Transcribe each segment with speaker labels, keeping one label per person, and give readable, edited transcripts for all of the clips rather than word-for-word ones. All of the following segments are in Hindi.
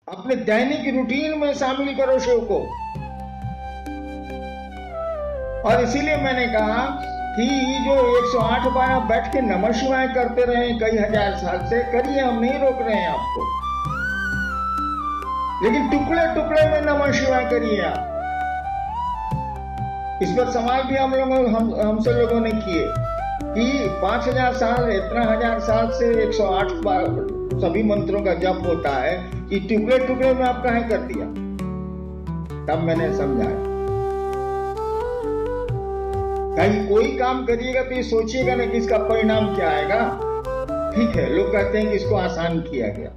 Speaker 1: अपने दैनिक रूटीन में शामिल करो शिव को। और इसीलिए मैंने कहा कि जो 108 बार आप बैठ के नमः शिवाय करते रहे कई हजार साल से, करिए, हम नहीं रोक रहे हैं आपको, लेकिन टुकड़े टुकड़े में नमः शिवाय करिए आप। इस पर सवाल भी हमसे लोगों ने किए कि 5000 साल, इतना हजार साल से 108 बार सभी मंत्रों का जप होता है कि टुकड़े टुकड़े में आप काहे कर दिया। तब मैंने समझाया, कहीं कोई काम करिएगा तो ये सोचिएगा ना कि इसका परिणाम क्या आएगा। ठीक है, लोग कहते हैं कि इसको आसान किया गया।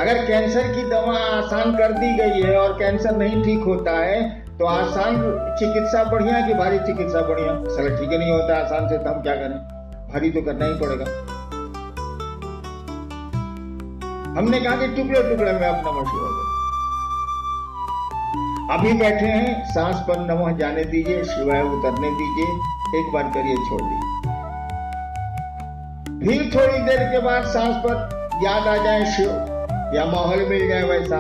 Speaker 1: अगर कैंसर की दवा आसान कर दी गई है और कैंसर नहीं ठीक होता है तो आसान चिकित्सा बढ़िया कि भारी चिकित्सा बढ़िया? साला ठीक ही नहीं होता आसान से, तो हम क्या करें, भारी तो करना ही पड़ेगा। हमने कहा कि टुकड़े टुकड़े में आप नमः शिवाय करें। अभी बैठे हैं, सांस पर नमः जाने दीजिए, शिवाय उतरने दीजिए, एक बार करिए, छोड़ दीजिए। फिर थोड़ी देर के बाद सांस पर याद आ जाए शिव, या माहौल मिल जाए वैसा,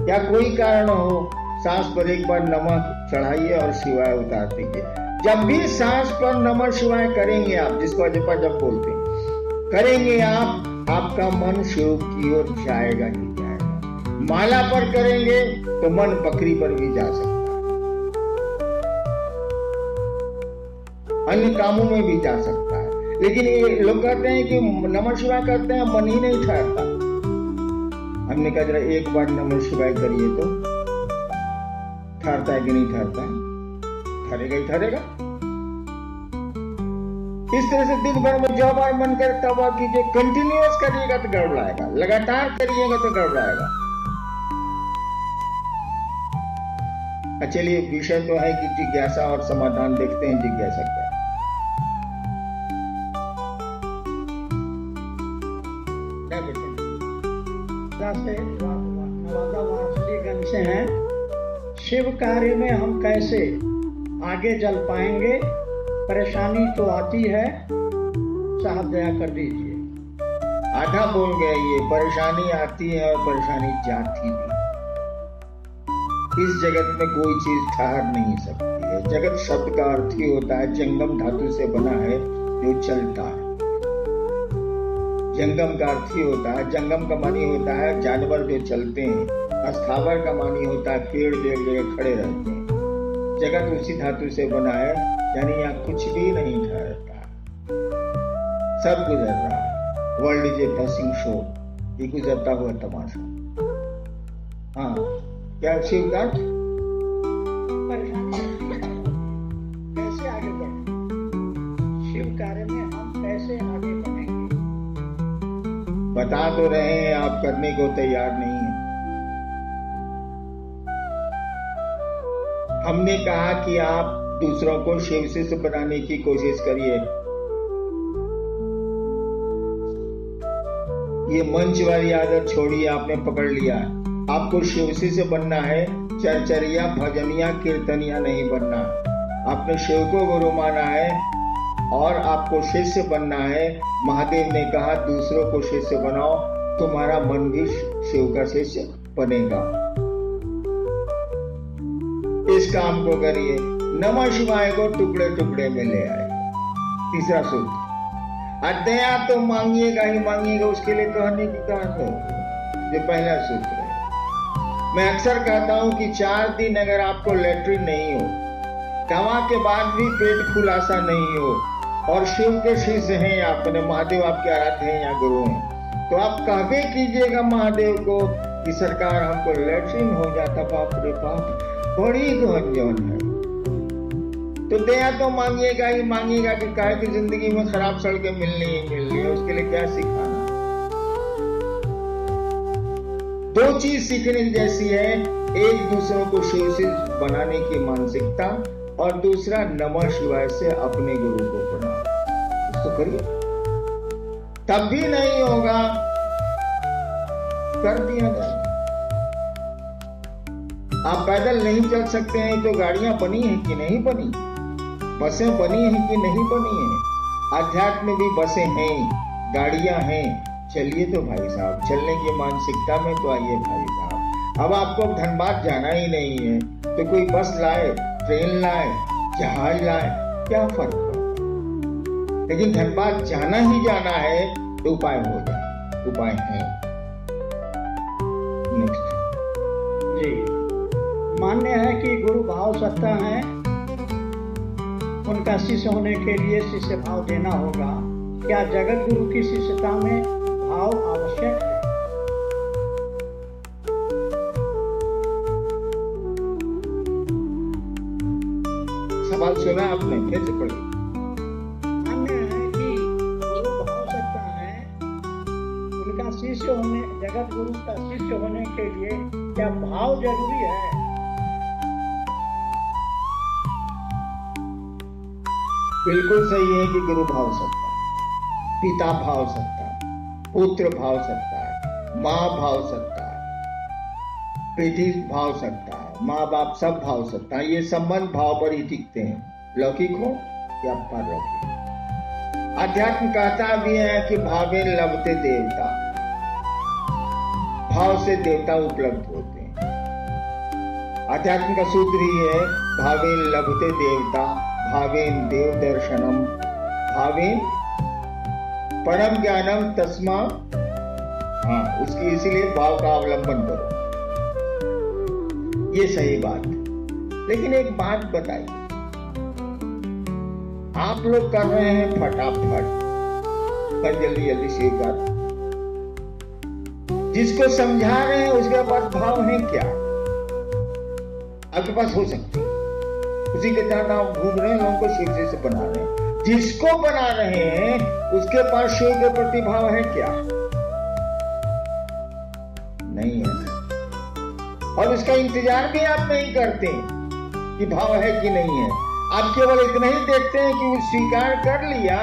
Speaker 1: या कोई कारण हो, सांस पर एक बार नमः चढ़ाइए और शिवाय उतार दीजिए। जब भी सांस पर नमः शिवाय करेंगे आप, जिसको जपा जब बोलते हैं, करेंगे आप, आपका मन शिव की ओर जाएगा ही जाएगा। माला पर करेंगे तो मन बकरी पर भी जा सकता है, अन्य कामों में भी जा सकता है। लेकिन ये लोग कहते हैं कि नमः शिवाय करते हैं, मन ही नहीं ठहरता। हमने कहा जरा एक बार नमः शिवाय करिए तो ठहरता है कि नहीं ठहरता है? ठहरेगा ही ठहरेगा। इस तरह से दिन भर में जो बार मन करे तब आप कीजिए। कंटिन्यूअस करिएगा तो गड़बड़ाएगा, लगातार करिएगा तो गड़बड़ाएगा। चलिए, विषय तो है कि जिज्ञासा और समाधान देखते हैं। जिज्ञासा क्या
Speaker 2: है? नवादा वारसलीगंज से हैं। शिव कार्य में हम कैसे आगे चल पाएंगे? परेशानी तो आती है, साहब दया कर दीजिए।
Speaker 1: आधा बोल गए, ये परेशानी आती है और परेशानी जाती भी। इस जगत में कोई चीज ठहर नहीं सकती है। जगत शब्द का अर्थ ही होता है, जंगम धातु से बना है जो चलता है। जंगम का अर्थ ही होता है, जंगम का मानी होता है जानवर जो चलते हैं। स्थावर का मानी होता है पेड़ जो एक जगह खड़े रहते हैं। जगत उसी धातु से बना है, यानी यहाँ कुछ भी नहीं ठहरता, सब गुजर रहा है। World is a passing show, ये गुजरता हुआ तमाशा। हाँ, क्या शिव का
Speaker 2: परेशानी कैसे आगे बढ़े? शिव कार्य में हम कैसे आगे बढ़ेंगे?
Speaker 1: बता तो रहे हैं, आप करने को तैयार नहीं है। हमने कहा कि आप दूसरों को शिव शिष्य बनाने की कोशिश करिए। ये मंच वाली आदत छोड़िए, आपने पकड़ लिया। आपको शिव शिष्य बनना है, चरचरिया भजनिया कीर्तनिया नहीं बनना। आपने शिव को गुरु माना है और आपको शिष्य बनना है। महादेव ने कहा दूसरों को शिष्य बनाओ, तुम्हारा मन भी शिव का शिष्य बनेगा। इस काम को करिए। नमः शिवाय को टुकड़े टुकड़े में ले आए। तीसरा सूत्र, दया तो मांगिएगा ही मांगिएगा, उसके लिए कहने की बात है। ये पहला सूत्र है। मैं अक्सर कहता हूं कि 4 दिन अगर आपको लेटरिन नहीं हो, दवा के बाद भी पेट खुलासा नहीं हो, और शिव के शिष्य हैं, आपने महादेव आपके आराध्य हैं या गुरु हैं, तो आप कहवे कीजिएगा महादेव को कि सरकार हमको लेटरिन हो जाता, बाप रे बाप, बड़ी गंजन है। तो दया तो मांगिएगा ही मांगिएगा कि काहे की जिंदगी में खराब सड़कें मिलनी ही मिलनी है, उसके लिए क्या सिखाना। 2 चीज सीखने जैसी है, एक दूसरों को शिव से बनाने की मानसिकता, और दूसरा नमः शिवाय से अपने गुरु को प्रणाम। तो करिए, तब भी नहीं होगा, कर दिया जाए। आप पैदल नहीं चल सकते हैं तो गाड़ियां बनी हैं कि नहीं बनी, बसें बनी हैं कि नहीं बनी हैं। अध्यात्म में भी बसें हैं, गाड़ियां हैं, चलिए तो भाई साहब, चलने की मानसिकता में तो आइए भाई साहब। अब आपको धनबाद जाना ही नहीं है तो कोई बस लाए, ट्रेन लाए, जहाज लाए, क्या फर्क पड़ता? लेकिन धनबाद जाना ही जाना है तो उपाय हो जाए, उपाय है। नेक्स्ट
Speaker 2: जी, मान्य है कि गुरु भाव सत्ता है, उनका शिष्य होने के लिए शिष्य भाव देना होगा। क्या जगत गुरु की शिष्यता में भाव आवश्यक है?
Speaker 1: सवाल सुना आपने, फिर से पढ़िए।
Speaker 2: मान्य है कि गुरु भाव सत्ता है, उनका शिष्य होने, जगत गुरु का शिष्य होने के लिए क्या भाव जरूरी है?
Speaker 1: बिल्कुल सही है कि गुरु भाव सकता है, पिता भाव सकता है, पुत्र भाव सकता है, माँ भाव सकता है, बेटी भाव सकता है, माँ बाप सब भाव सकता है। ये संबंध भाव पर ही टिकते हैं, लौकिक हो या परलौकिक। अध्यात्म कहता भी है कि भावे लभते देवता, भाव से देवता उपलब्ध होते हैं। अध्यात्म का सूत्र ही है भावे लभते देवता, भावेन देव दर्शनम, भावेन परम ज्ञानम तस्मा। हाँ, उसकी इसीलिए भाव का अवलंबन करो, ये सही बात है। लेकिन एक बात बताइए, आप लोग कर रहे हैं फटाफट, पर जल्दी जल्दी स्वीकार। जिसको समझा रहे हैं उसके पास भाव है क्या? आपके पास हो सकते हैं, उसी के तहत आप घूम रहे हैं, लोगों को शिव से बना रहे हैं। जिसको बना रहे हैं उसके पास शिव के प्रति भाव है क्या? नहीं है। और उसका इंतजार भी आप नहीं करते कि भाव है कि नहीं है। आप केवल इतना ही देखते हैं कि वो स्वीकार कर लिया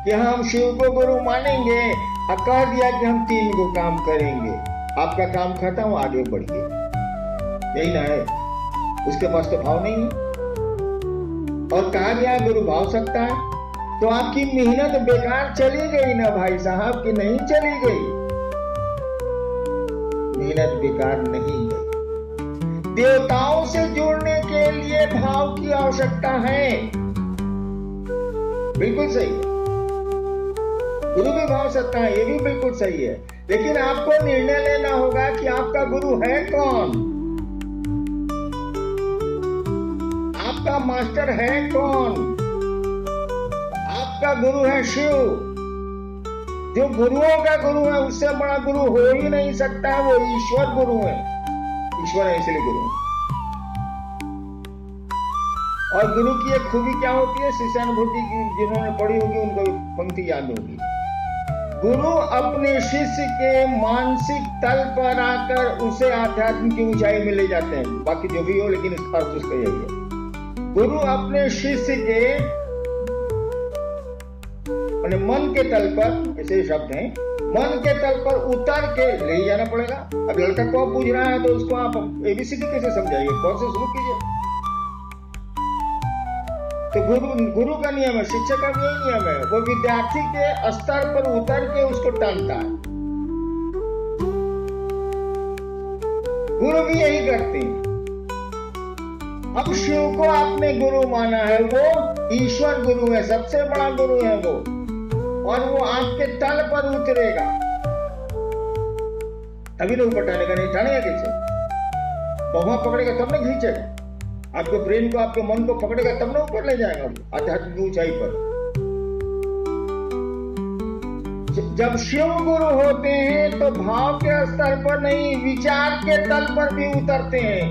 Speaker 1: कि हम शिव को गुरु मानेंगे और कह दिया कि हम 3 को काम करेंगे, आपका काम खत्म, आगे बढ़िए। यही ना है, उसके पास तो भाव नहीं है। और कहा गया गुरु भाव सकता है, तो आपकी मेहनत बेकार चली गई ना भाई साहब, कि नहीं चली गई? मेहनत बेकार नहीं गई। देवताओं से जोड़ने के लिए भाव की आवश्यकता है, बिल्कुल सही है। गुरु भी भाव सकता है, ये भी बिल्कुल सही है। लेकिन आपको निर्णय लेना होगा कि आपका गुरु है कौन, आपका मास्टर है कौन। आपका गुरु है शिव, जो गुरुओं का गुरु है, उससे बड़ा गुरु हो ही नहीं सकता, वो ईश्वर गुरु है। ईश्वर है इसलिए गुरु। और गुरु की एक खूबी क्या होती है, शिष्यानुभूति की, जिन्होंने पढ़ी होगी उनको पंक्ति याद होगी। गुरु अपने शिष्य के मानसिक तल पर आकर उसे आध्यात्म की ऊंचाई में ले जाते हैं। बाकी जो भी हो, लेकिन इसका अर्थ उसका यही है। गुरु अपने शिष्य के मन के तल पर, ऐसे शब्द हैं, मन के तल पर उतर के ले जाना पड़ेगा। अब लड़का को आप पूछ रहा है तो उसको आप एबीसीडी कैसे समझाइए, कौन से शुरू कीजिए? तो गुरु का नियम है, शिक्षक का भी यही नियम है, वो विद्यार्थी के स्तर पर उतर के उसको टालता है। गुरु भी यही करते हैं। अब शिव को आपने गुरु माना है, वो ईश्वर गुरु है, सबसे बड़ा गुरु है वो, और वो आपके तल पर उतरेगा, तभी तो ऊपर टालेगा, नहीं टालेगा कैसे? बहुआ पकड़ेगा तब ना खींचेगा, आपके ब्रेन को, आपके मन को पकड़ेगा तब ना ऊपर ले जाएगा आध्यात्म की ऊंचाई पर। जब शिव गुरु होते हैं तो भाव के स्तर पर नहीं, विचार के तल पर भी उतरते हैं।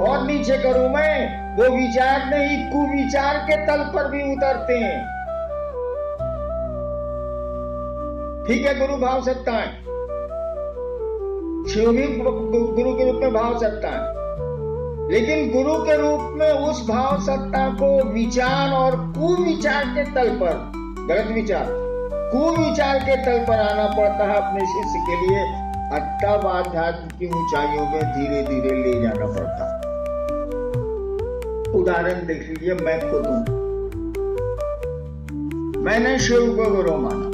Speaker 1: और नीचे करूं मैं, वो विचार नहीं, कुविचार के तल पर भी उतरते हैं। ठीक है, गुरु भाव सकता है, शिव भी गुरु के रूप में भाव सकता है, लेकिन गुरु के रूप में उस भाव सत्ता को विचार और कुविचार के तल पर, गलत विचार, कुविचार के तल पर आना पड़ता है अपने शिष्य के लिए, तब आध्यात्म की ऊंचाइयों में धीरे धीरे ले जाना पड़ता है। उदाहरण देख लीजिए, मैं खुद हूं, मैंने शिव को गुरु माना,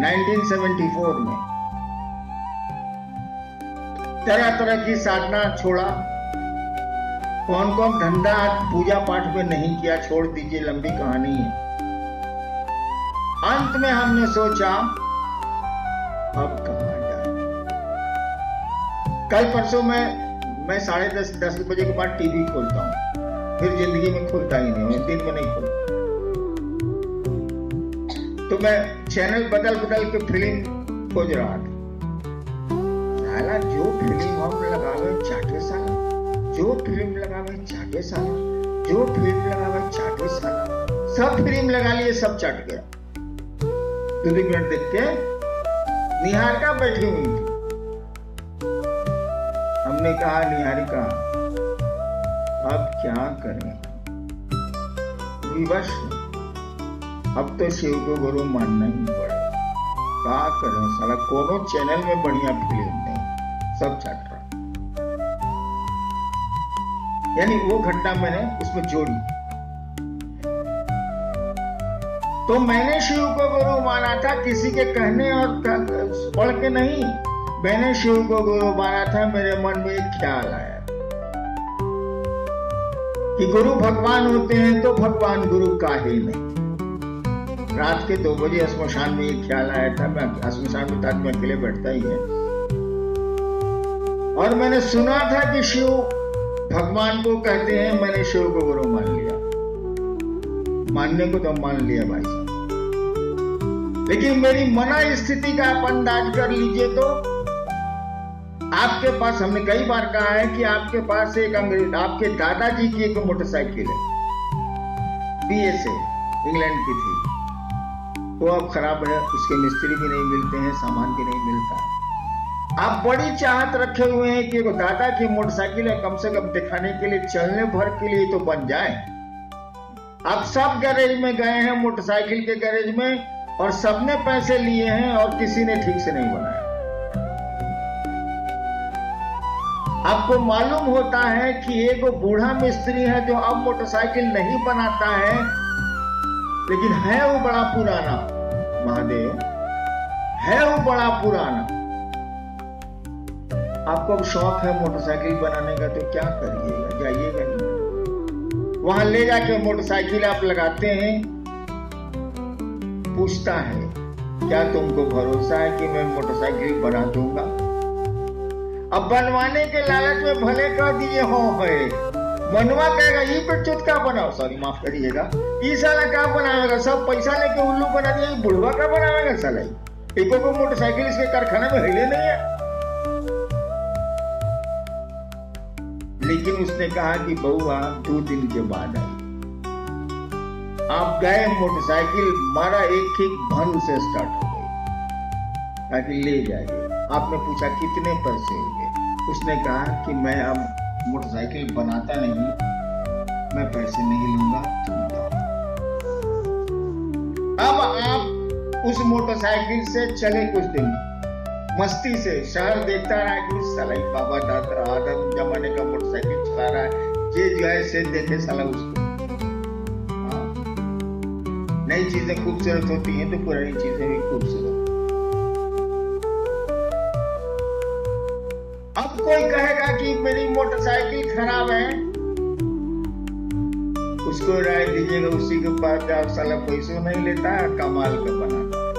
Speaker 1: 1974 में तरह तरह की साधना छोड़ा, कौन कौन धंधा पूजा पाठ में नहीं किया छोड़ दीजिए, लंबी कहानी है। अंत में हमने सोचा अब कहां जाए। कल परसों मैं 10:30 बजे के बाद टीवी खोलता हूं, फिर जिंदगी में खुलता ही नहीं, दिन में नहीं खुलता। तो मैं चैनल बदल बदल के फिल्म खोज रहा था। साला जो फिल्म हम लगावे चाटे साला, जो फिल्म लगावे चाटे साला, जो फिल्म लगावे चाटे साला, सब फिल्म लगा लिए, सब चाट गया। 2 मिनट देख के निहारिका बैठी हुई थी। हमने कहा निहारिका अब क्या करें, विवश अब तो शिव को गुरु मानना ही पड़ेगा। क्या करें साला, कोनो चैनल में बढ़िया फिल्म नहीं, सब चाट रहा। यानी वो घटना मैंने उसमें जोड़ी। तो मैंने शिव को गुरु माना था, किसी के कहने और पढ़ के नहीं। मैंने शिव को गुरु माना था। मेरे मन में एक ख्याल आया कि गुरु भगवान होते हैं तो भगवान गुरु काहे नहीं। रात के 2 बजे श्मशान में एक ख्याल आया था। मैं श्मशान में में अकेले बैठता ही है, और मैंने सुना था कि शिव भगवान को कहते हैं। मैंने शिव को गुरु मान लिया। मानने को तो मान लिया भाई साहब, लेकिन मेरी मना स्थिति का आप अंदाज कर लीजिए। तो आपके पास, हमने कई बार कहा है कि आपके पास एक अंग्रेज, आपके दादाजी की एक मोटरसाइकिल है, BSA इंग्लैंड की थी। वो अब खराब है, उसके मिस्त्री भी नहीं मिलते हैं, सामान भी नहीं मिलता। आप बड़ी चाहत रखे हुए हैं कि एक दादा की मोटरसाइकिल है, कम से कम दिखाने के लिए, चलने भर के लिए तो बन जाए। आप सब गैरेज में गए हैं, मोटरसाइकिल के गैरेज में, और सबने पैसे लिए हैं और किसी ने ठीक से नहीं बनाया। आपको मालूम होता है कि एक बूढ़ा मिस्त्री है जो अब मोटरसाइकिल नहीं बनाता है, लेकिन है वो बड़ा पुराना, महादेव है वो बड़ा पुराना। आपको अब शौक है मोटरसाइकिल बनाने का, तो क्या करिएगा, जाइएगा नहीं। वहां ले जाके मोटरसाइकिल आप लगाते हैं, पूछता है क्या तुमको भरोसा है कि मैं मोटरसाइकिल बना दूंगा। अब बनवाने के लालच में भले कह दिए हो है, मनवा कहेगा ये पे चुटका बनाओ, सॉरी माफ करिएगा, ये साला क्या बनावेगा, सब पैसा लेके उल्लू बना दिया, बुढ़वा का बनावेगा साला। एको को मोटरसाइकिल इसके कारखाने में हिले नहीं है। लेकिन उसने कहा कि बउआ 2 दिन के बाद आई। आप गए, मोटरसाइकिल मारा, एक ठीक भन से स्टार्ट हो गई, ताकि ले जाइए। आपने पूछा कितने पैसे हो गए, उसने कहा कि मैं अब मोटरसाइकिल बनाता नहीं, मैं पैसे नहीं लूंगा, तुम दो। अब आप उस मोटरसाइकिल से चले कुछ दिन, मस्ती से शहर देखता रहा कि साला बाबा दादा आदम जमाने का मोटरसाइकिल चला रहा है, ये जो है से देखे साला उसको। नई चीजें खूबसूरत होती हैं तो पुरानी चीजें भी खूबसूरत। अब कोई कहेगा कि मेरी मोटरसाइकिल खराब है, उसको राय दीजिएगा, उसी के पास जाओ, साला पैसों नहीं लेता है, कमाल का बनाता है।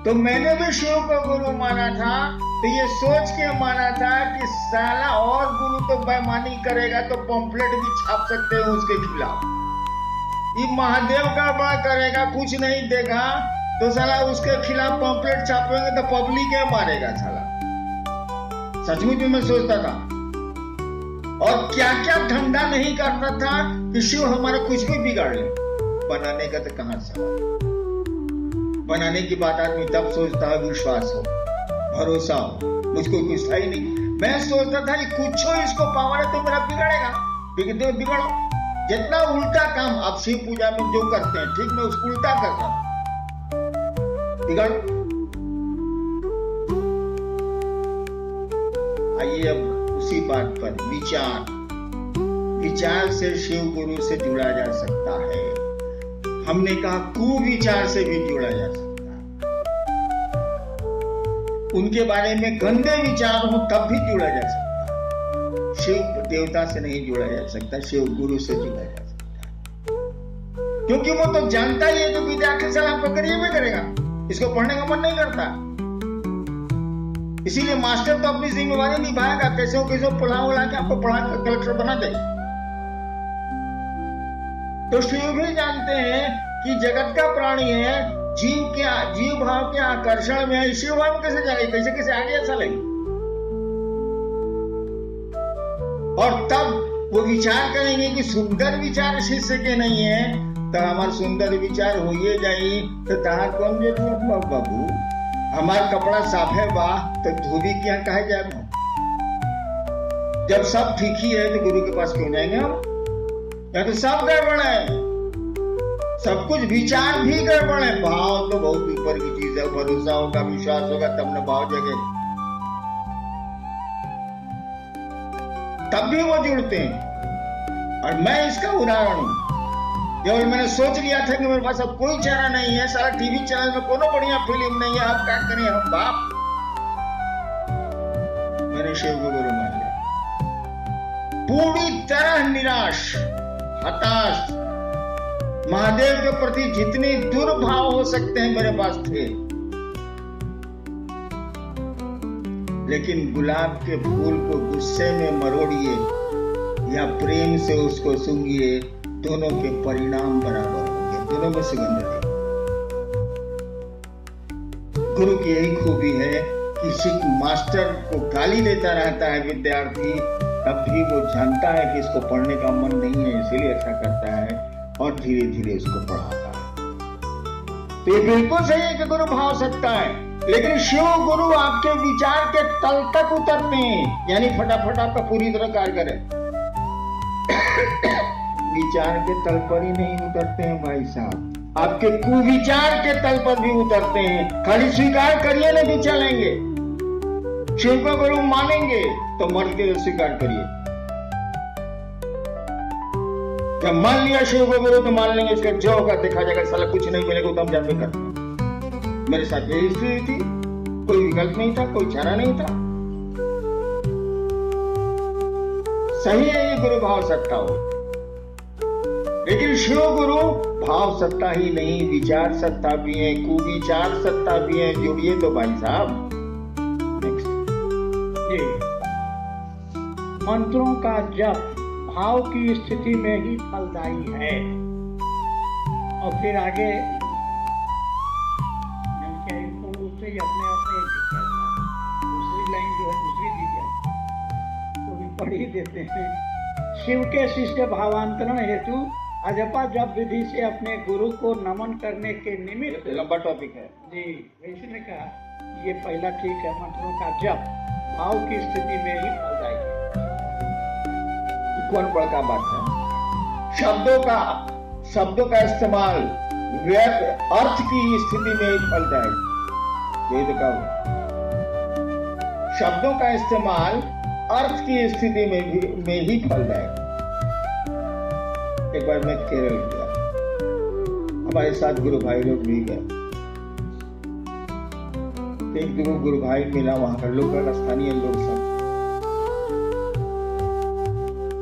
Speaker 1: तो मैंने भी शिव को गुरु माना था, तो ये सोच के माना था कि साला और गुरु तो बेईमानी करेगा तो पंपलेट भी छाप सकते हैं उसके खिलाफ। ये महादेव का बड़ा करेगा, कुछ नहीं देगा तो साला उसके खिलाफ पंपलेट छापेंगे तो पब्लिक है मारेगा साला। सचमुच में मैं सोचता था, और क्या क्या धंधा नहीं करता था कि शिव हमारा कुछ भी बिगाड़ ले। बनाने का तो कहां सवाल, बनाने की बात आदमी तब सोचता है विश्वास हो, भरोसा हो। मुझको कुछ था ही नहीं। मैं सोचता था कि कुछ हो इसको पावर है तो मेरा बिगड़ेगा, बिगड़ो। जितना उल्टा काम आप शिव पूजा में जो करते हैं, ठीक मैं उसको उल्टा करता हूं, बिगड़ो। आइए अब उसी बात पर विचार से शिव गुरु से जुड़ा जा सकता है। हमने कहा कुविचार से भी जुड़ा जा सकता है, उनके बारे में गंदे विचार हो तब भी जुड़ा जा सकता है। शिव देवता से नहीं जुड़ा जा सकता, शिव गुरु से जुड़ा जा सकता है, क्योंकि वो तो जानता ही है कि विद्यार्थी सलाम को करिए में करेगा, इसको पढ़ने का मन नहीं करता। इसीलिए मास्टर तो अपनी जिम्मेवारी निभाएगा, कैसे हो पढ़ा के आपको पढ़ा कर कलेक्टर बना दे। तो शिव भी जानते हैं कि जगत का प्राणी है, जीव भाव के आकर्षण में है, शिव भाव कैसे जाएगी, कैसे कैसे आगे चलेगी। और तब वो विचार करेंगे कि सुंदर विचार शिष्य के नहीं है, तो हमारे सुंदर विचार होइए जाई तो तहां कौन जरूरत बाबू, हमारा कपड़ा साफ है बा तो धोबी क्या कहे जाए। जब सब ठीक ही है तो गुरु के पास क्यों जाएंगे हम? या तो सब गड़बड़ है, सब कुछ विचार भी गड़बड़ है। भाव तो बहुत ऊपर की चीज है, भरोसा होगा, विश्वास होगा तब न भाव जगे, तब भी वो जुड़ते हैं। और मैं इसका उदाहरण हूं, केवल मैंने सोच लिया था कि मेरे पास अब कोई चारा नहीं है, सारा टीवी चैनल में कोनो बढ़िया फिल्म नहीं है, अब क्या करें हम बाप। मैंने शिव को गुरु मान लिया, पूरी तरह निराश, हताश। महादेव के प्रति जितने दुर्भाव हो सकते हैं मेरे पास थे, लेकिन गुलाब के फूल को गुस्से में मरोड़िए या प्रेम से उसको सूंघिए, दोनों के परिणाम बराबर होंगे, दोनों में सुगंध है। गुरु की यही खूबी है कि शिक्षक मास्टर को गाली देता रहता है विद्यार्थी, तब भी वो जानता है कि इसको पढ़ने का मन नहीं है, इसीलिए ऐसा करता है और धीरे धीरे उसको पढ़ाता है। तो ये बिल्कुल सही है कि गुरु भाव सकता है, लेकिन शिव गुरु आपके विचार के तल तक उतरते हैं, यानी फटाफट आपका पूरी तरह कार्य करें। विचार के तल पर ही नहीं उतरते हैं भाई साहब, आपके कुविचार के तल पर भी उतरते हैं। खाली स्वीकार करिए ना कि चलेंगे, शिव को गुरु मानेंगे तो मर्द के स्वीकार करिए। जब मान लिया शिव को गुरु तो मान लेंगे, इसका जो होगा देखा जाएगा, साला कुछ नहीं मिलेगा तो हम जानते करते। मेरे साथ यही स्थिति थी, कोई विकल्प नहीं था, कोई चारा नहीं था। सही है ये गुरु भाव सत्ता हो, लेकिन शिव गुरु भाव सत्ता ही नहीं, विचार सत्ता भी है, कुविचार सत्ता भी है। जुड़िए तो भाई साहब।
Speaker 2: मंत्रों का जप भाव की स्थिति में ही फलदायी है। और फिर आगे रूप से ही अपने दूसरी लाइन जो है दूसरी दी जाए तो भी पढ़ ही देते हैं। शिव के शिष्य भावांतरण हेतु अजपा जप विधि से अपने गुरु को नमन करने के निमित्त,
Speaker 1: लंबा टॉपिक है
Speaker 2: जी, वैसे ने कहा ये पहला ठीक है, मंत्रों का जप भाव की स्थिति में ही फलदायी है।
Speaker 1: कौन बड़का बात है? शब्दों का इस्तेमाल अर्थ की स्थिति में ही फलदायी, यही तो कहा। शब्दों का इस्तेमाल अर्थ की स्थिति में ही फलदायी। एक बार मैं केरल गया, हमारे साथ गुरु भाई लोग भी गए। एक दो गुरु भाई मिला, वहां का लोकल स्थानीय लोग सब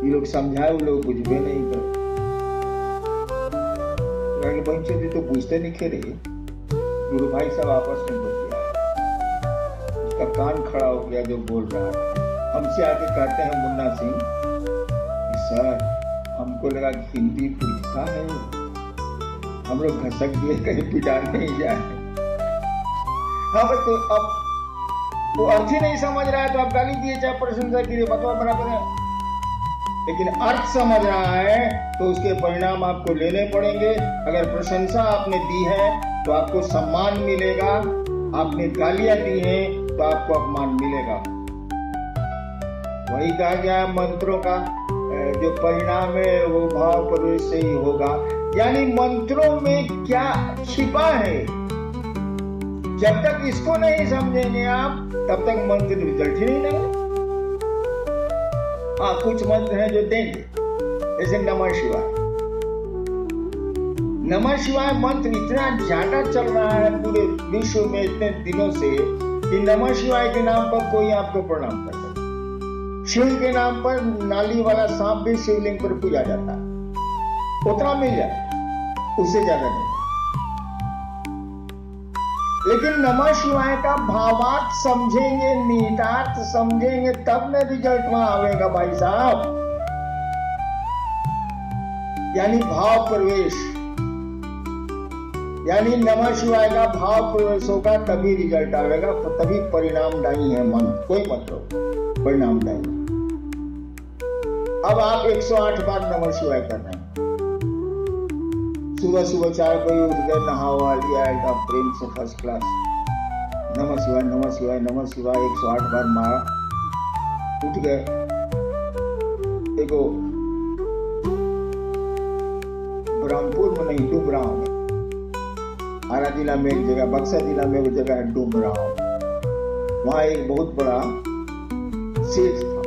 Speaker 1: ये लोग समझाए, वो लोग बुझबे नहीं कर। बच्चे भी तो बुझते नहीं खे रहे। गुरु भाई सब आपस में बोल गया, उसका कान खड़ा हो गया जो बोल रहा था। हमसे आके कहते हैं मुन्ना सिंह, सर हमको लगा कि हिंदी पूछता है, हम लोग घसक दिए कहीं पिटा नहीं जाए। हाँ बस तो अब वो अर्थ ही नहीं समझ रहा है तो आप गाली दिए चाहे प्रशंसा कीजिए, बतवा बराबर है। लेकिन अर्थ समझ रहा है तो उसके परिणाम आपको लेने पड़ेंगे। अगर प्रशंसा आपने दी है तो आपको सम्मान मिलेगा, आपने गालियां दी हैं तो आपको अपमान मिलेगा। वही कहा गया है मंत्रों का जो परिणाम है वो भाव प्रवेश से ही होगा। यानी मंत्रों में क्या छिपा है, जब तक इसको नहीं समझेंगे आप तब तक मंत्र रिजल्ट ही नहीं देंगे। हाँ कुछ मंत्र हैं जो देंगे, जैसे नमः शिवाय। नमः शिवाय मंत्र इतना ज्यादा चल रहा है पूरे विश्व में इतने दिनों से कि नमः शिवाय के नाम पर कोई आपको प्रणाम कर सकता। शिव के नाम पर नाली वाला सांप भी शिवलिंग पर पूजा जाता है, उतना मिल जाए, उससे ज्यादा नहीं। लेकिन नमः शिवाय का भावार्थ समझेंगे, निहितार्थ समझेंगे, तब न रिजल्ट वहां आवेगा भाई साहब। यानी भाव प्रवेश, यानी नमः शिवाय का भाव प्रवेश होगा तभी रिजल्ट आवेगा, तभी परिणामदायी है मन, कोई मतलब परिणामदायी। अब आप 108 बार नमः शिवाय कर रहे हैं, सुबह सुबह 4 बजे उठ गए, नहावा लिया एकदम प्रेम से फर्स्ट क्लास, नमः शिवाय नमः शिवाय नमः शिवाय 108 बार मारा, उठ गए। देखो ब्रह्मपुर में नहीं, डुमराव में, आरा जिला में एक जगह, बक्सर जिला में एक जगह है डुमराव, वहां एक बहुत बड़ा सेठ था,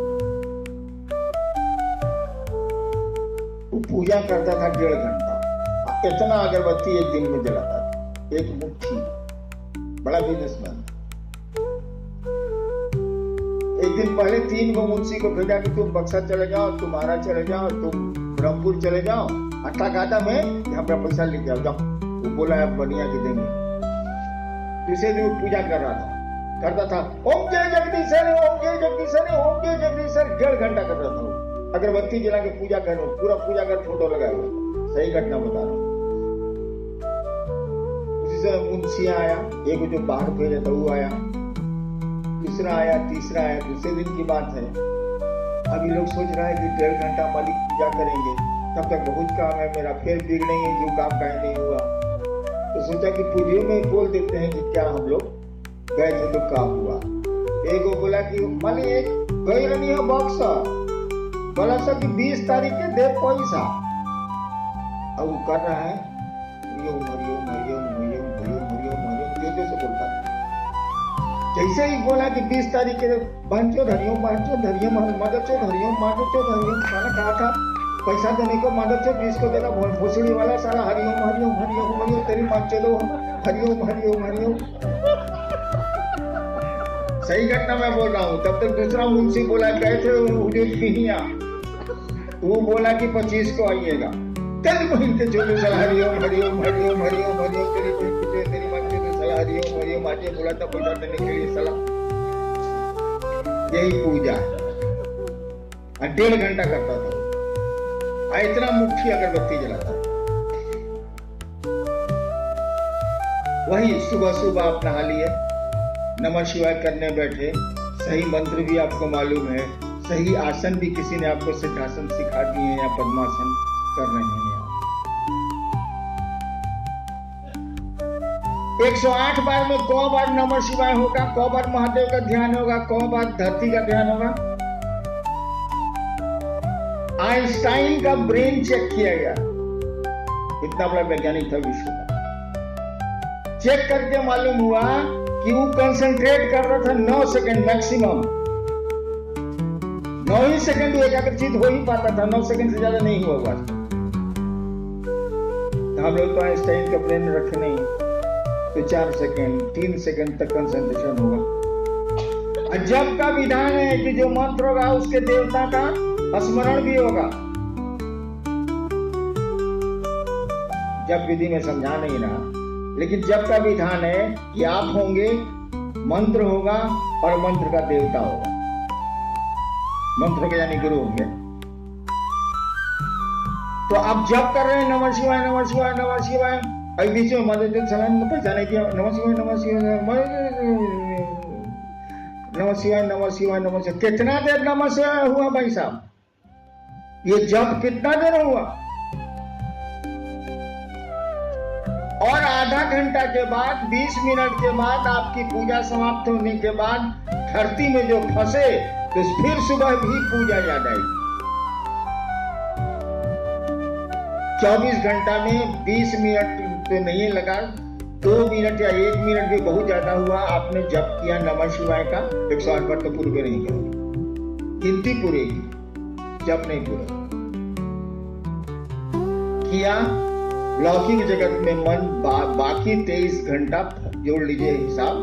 Speaker 1: वो पूजा करता था 1.5 घंटा, इतना अगरबत्ती एक दिन में जलाता था, एक मुट्ठी, बड़ा बिजनेसमैन। एक दिन पहले 3 गो मुंशी को भेजा कि तुम बक्सर चले जाओ, तुम आरा चले जाओ, तुम ब्रह्मपुर चले जाओ, अट्ठा गादा में यहाँ पे पैसा लेके आओ, जाओ। वो बोला है बढ़िया के देंगे। दूसरे दिन पूजा कर रहा था, करता था ओम जय जगदीश्वर, ओम जय जगदीश्वर, ओम जय जगदीश्वर, 1.5 घंटा कर रहा था, अगरबत्ती जला के पूजा कर रहा हूँ, पूरा पूजा कर फोटो लगाया हुआ, सही घटना बता रहा हूँ। मुंशी आया, एक जो बाहर भेजा था वो आया, दूसरा आया, तीसरा आया, दूसरे दिन की बात है। अभी लोग सोच रहा है कि 1.5 घंटा मालिक पूजा करेंगे, तब तक बहुत काम है मेरा, फिर बिगड़ेंगे जो काम कहीं नहीं हुआ। तो सोचा कि पूजियों में बोल देते हैं कि क्या हम लोग गए थे तो क्या हुआ। एक को बोला कि मालिक एक गई नहीं हो बक्सर, बोला सब कि 20 तारीख के दे पैसा। अब वो कर रहा है हरिओम हरिओम हरिओम हरिओम हरिओम हरिओम हरिओम, जो से बोलता है। जैसे ही बोला कि 20 तारीख के बहनचोद हरिओम बहनचोद हरिओम मदरचोद हरिओम मादरचोद हरिओम, साला कहा था पैसा देने को मदरचोद, जिसको देना भोसड़ी वाला, साला हरिओम हरिओम हरिओम हरिओम, तेरी मां चलो हरिओम हरिओम हरिओम। सही घटना मैं बोल रहा हूँ। तब तक दूसरा मुंशी बोला गए थे हुजूर, वो बोला कि 25 को आइएगा, तेरी बहन के चोले साला हरिओम हरिओम हरिओम हरिओम हरिओम, तेरी बहन के चोले तेरी मां चोले साला हरिओम हरिओम, आज बोला था पैसा देने के लिए साला। यही पूजा है, 1.5 घंटा करता था, इतना मुट्ठी अगरबत्ती जलाता था। वही सुबह सुबह आप नहा लिए, नमः शिवाय करने बैठे, सही मंत्र भी आपको मालूम है, सही आसन भी किसी ने आपको सिद्धासन सिखा दिए हैं या पद्मासन कर रहे हैं। 108 बार में 100 बार नमः शिवाय होगा, 100 बार महादेव का ध्यान होगा, 100 बार धरती का ध्यान होगा। आइंस्टाइन का ब्रेन चेक किया गया, इतना बड़ा वैज्ञानिक था विश्व का। चेक करके मालूम हुआ कि वो कंसंट्रेट कर रहा था 9 सेकंड मैक्सिमम, 9 ही सेकंड एकाग्रचित हो ही पाता था, 9 सेकंड से ज्यादा नहीं हुआ। हम लोग तो आइंस्टाइन का ब्रेन रखे नहीं, तो 4 सेकंड 3 सेकंड तक कंसंट्रेशन होगा। जप का विधान है कि जो मंत्र होगा उसके देवता का स्मरण भी होगा। जप विधि में समझा नहीं रहा, लेकिन जप का विधान है कि आप होंगे, मंत्र होगा और मंत्र का देवता होगा। मंत्र के यानी गुरु होंगे। तो आप जप कर रहे हैं नमः शिवाय नमः शिवाय नमः शिवाय, अभी बीच में मदद सलाम पैसा नहीं किया, नमः शिवाय नमः शिवाय नमः शिवाय नमः शिवाय नमः शिवाय। कितना देर नमः शिवाय हुआ भाई साहब? ये जप कितना देर हुआ? और आधा घंटा के बाद 20 मिनट के बाद आपकी पूजा समाप्त होने के बाद धरती में जो फंसे तो फिर सुबह भी पूजा याद आएगी। 24 घंटा में 20 मिनट तो नहीं लगा, 2 मिनट या 1 मिनट भी बहुत ज्यादा हुआ। आपने जप किया नमः शिवाय का 108 बार, तो पूरे नहीं करेंगे, गिनती पूरेगी, जप नहीं पूरा किया। लौकिक जगत में मन बाकी 23 घंटा जोड़ लीजिए हिसाब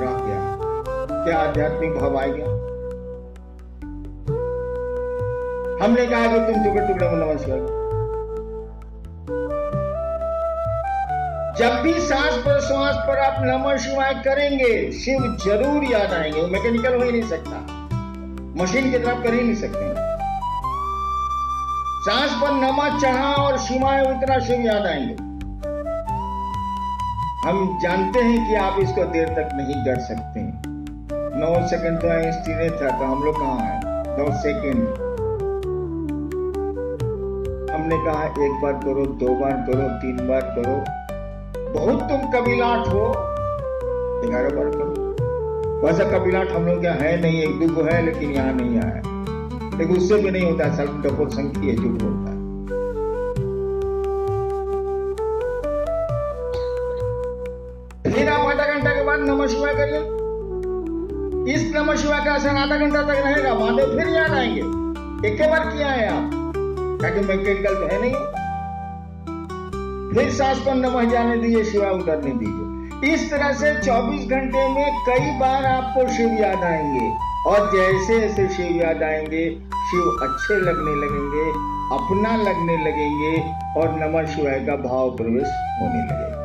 Speaker 1: रह गया, क्या आध्यात्मिक भाव आ गया? हमने कहा कि तुम टुकड़े टुकड़े में नमस्कार, जब भी सांस प्रश्वास पर आप नमः शिवाय करेंगे शिव जरूर याद आएंगे। वो मैकेनिकल हो ही नहीं सकता, मशीन की तरफ कर ही नहीं सकते। सांस पर नमः चढ़ा और शिवाय उतना शिव याद आएंगे। हम जानते हैं कि आप इसको देर तक नहीं कर सकते। 9 सेकंड तो आइंस्टीन था, तो हम लोग कहां हैं? 9 सेकंड। हमने कहा 1 बार करो, 2 बार करो, 3 बार करो, बहुत तुम कबीलाट हो 11 बार करो। वैसा कबीलाट हम लोग क्या है नहीं, 1-2 को है लेकिन यहां नहीं आया, लेकिन उससे भी नहीं होता, सब टपोर संख्या झूठ होता है। फिर आप आधा घंटा के बाद नमः शिवाय करिए। इस नमः शिवाय का असर आधा घंटा तक रहेगा, महादेव फिर याद आएंगे। एक बार किया है आप, ताकि मैकेनिकल तो है नहीं। फिर सांस पर नमः जाने दीजिए, शिवाय उतरने दीजिए। इस तरह से 24 घंटे में कई बार आपको शिव याद आएंगे, और जैसे जैसे शिव याद आएंगे शिव अच्छे लगने लगेंगे, अपना लगने लगेंगे, और नमः शिवाय का भाव प्रवेश होने लगेगा।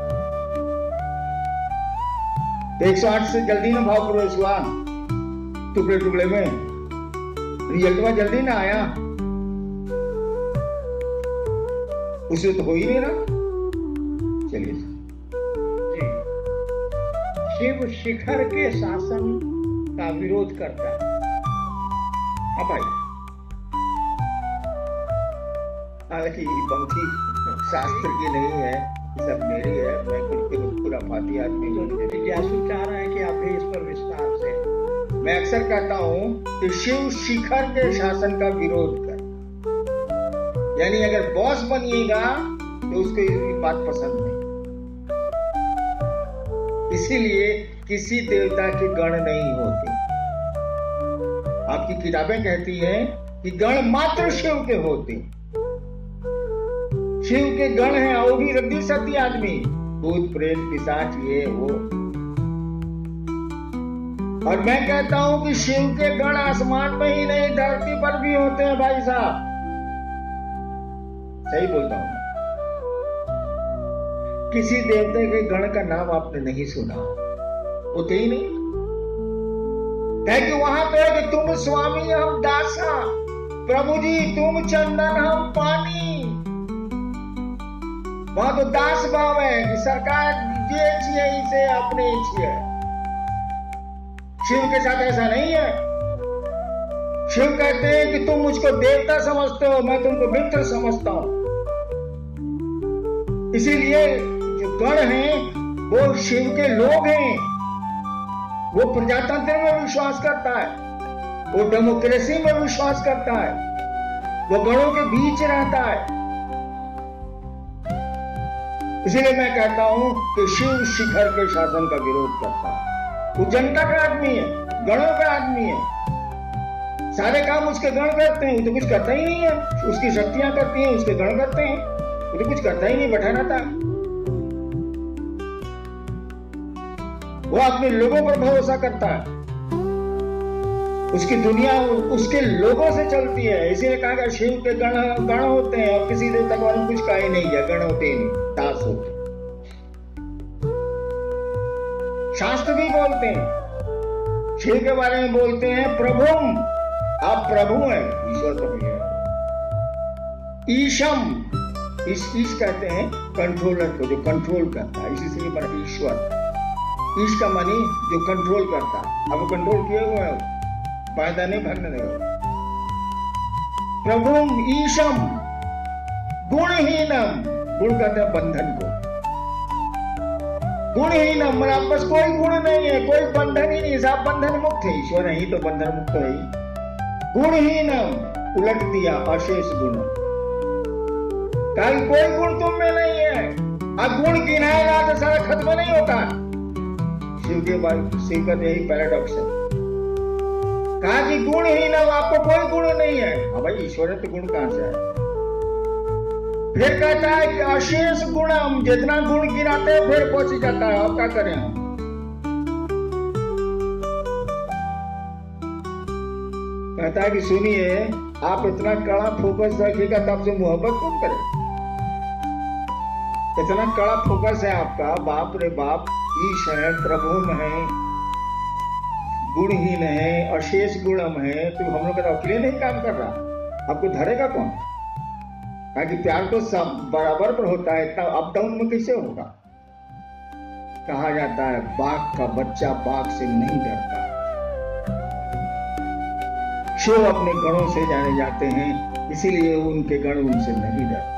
Speaker 1: 108 से जल्दी ना भाव प्रवेश हुआ टुकड़े टुकड़े में, रिजल्ट जल्दी ना आया, उसे तो हो ही नहीं ना। चलिए,
Speaker 2: शिव शिखर के शासन का विरोध करता है।
Speaker 1: हाँ भाई, हालांकि ये पंक्ति शास्त्र की नहीं है, सब मेरी है, मैं पूरा फाती आदमी हूँ।
Speaker 2: जिज्ञासु चाह रहे हैं कि आप भी इस पर विस्तार से।
Speaker 1: मैं अक्सर कहता हूँ कि शिव शिखर के शासन का विरोध कर, यानी अगर बॉस बनिएगा तो उसको ये बात पसंद नहीं। इसीलिए किसी देवता के गण नहीं होते। आपकी किताबें कहती हैं कि गण मात्र शिव के होते। शिव के गण हैं, वो भी रद्दी सद्दी आदमी, भूत प्रेत पिशाच ये वो। और मैं कहता हूं कि शिव के गण आसमान में ही नहीं, धरती पर भी होते हैं भाई साहब। सही बोलता हूं। किसी देवता के गण का नाम आपने नहीं सुना, होते ही नहीं। है कि वहां पे है कि तुम स्वामी हम दासा, प्रभु जी तुम चंदन हम पानी। वहां तो दास भाव है कि सरकार ये चाहिए इसे अपने चाहिए। शिव के साथ ऐसा नहीं है। शिव कहते हैं कि तुम मुझको देवता समझते हो, मैं तुमको मित्र समझता हूं। इसीलिए जो गण हैं वो शिव के लोग हैं। वो प्रजातंत्र में विश्वास करता है, वो डेमोक्रेसी में विश्वास करता है, वो गणों के बीच रहता है। इसीलिए मैं कहता हूं कि शिव शिखर के शासन का विरोध करता है। वो जनता का आदमी है, गणों का आदमी है। सारे काम उसके गण करते हैं, वो तो कुछ करता ही नहीं है। उसकी शक्तियां करती हैं, उसके गण करते हैं, वो तो कुछ करता ही नहीं, बैठा रहता। वो अपने लोगों पर भरोसा करता है। उसकी दुनिया उसके लोगों से चलती है। इसीलिए कहा गया शिव के गण होते हैं, और किसी देवता के बारे में कुछ कहा ही नहीं है, गण होते ही नहीं, दास होते। शास्त्र भी बोलते हैं, शिव के बारे में बोलते हैं प्रभुम, आप प्रभु हैं, ईश्वर तो नहीं है। ईशम, ईश कहते हैं कंट्रोलर को, जो कंट्रोल करता है, इसी से बना ईश्वर। ईश का मानी जो कंट्रोल करता है। अब वो कंट्रोल किए हुए हैं, फायदा नहीं भागने देगा। प्रभुम ईशम गुणहीनम, गुण कहते हैं बंधन को। गुणहीनम मतलब आपके पास कोई गुण नहीं है, कोई बंधन ही नहीं, सब बंधन मुक्त है। ईश्वर है ही तो बंधन मुक्त है ही। गुणहीनम उलट दिया अशेष गुण, कल कोई गुण तुम में नहीं है। अब गुण गिनाएगा तो सारा खत्म नहीं होता। शिव के बाद शिव का यही पैराडॉक्स है। कहा कि गुण ही ना, आपको कोई गुण नहीं है। हाँ भाई, ईश्वर है तो गुण कहां से है? फिर कहता है कि अशेष गुण, हम जितना गुण गिराते हैं फिर पहुंच जाता है। अब क्या करें हम? कहता है कि सुनिए, आप इतना कड़ा फोकस रखिएगा तब से मोहब्बत कौन करे? इतना कड़ा फोकस है आपका, बाप रे बाप, ईश है, प्रभु में है, गुणहीन है, अशेष गुणम है, तो हम लोग का अकेले नहीं काम कर रहा, आपको धरेगा कौन? कि प्यार तो सब बराबर पर होता है, इतना अप डाउन में कैसे होगा? कहा जाता है बाघ का बच्चा बाघ से नहीं डरता। शिव अपने गणों से जाने जाते हैं, इसीलिए उनके गण उनसे नहीं डरते।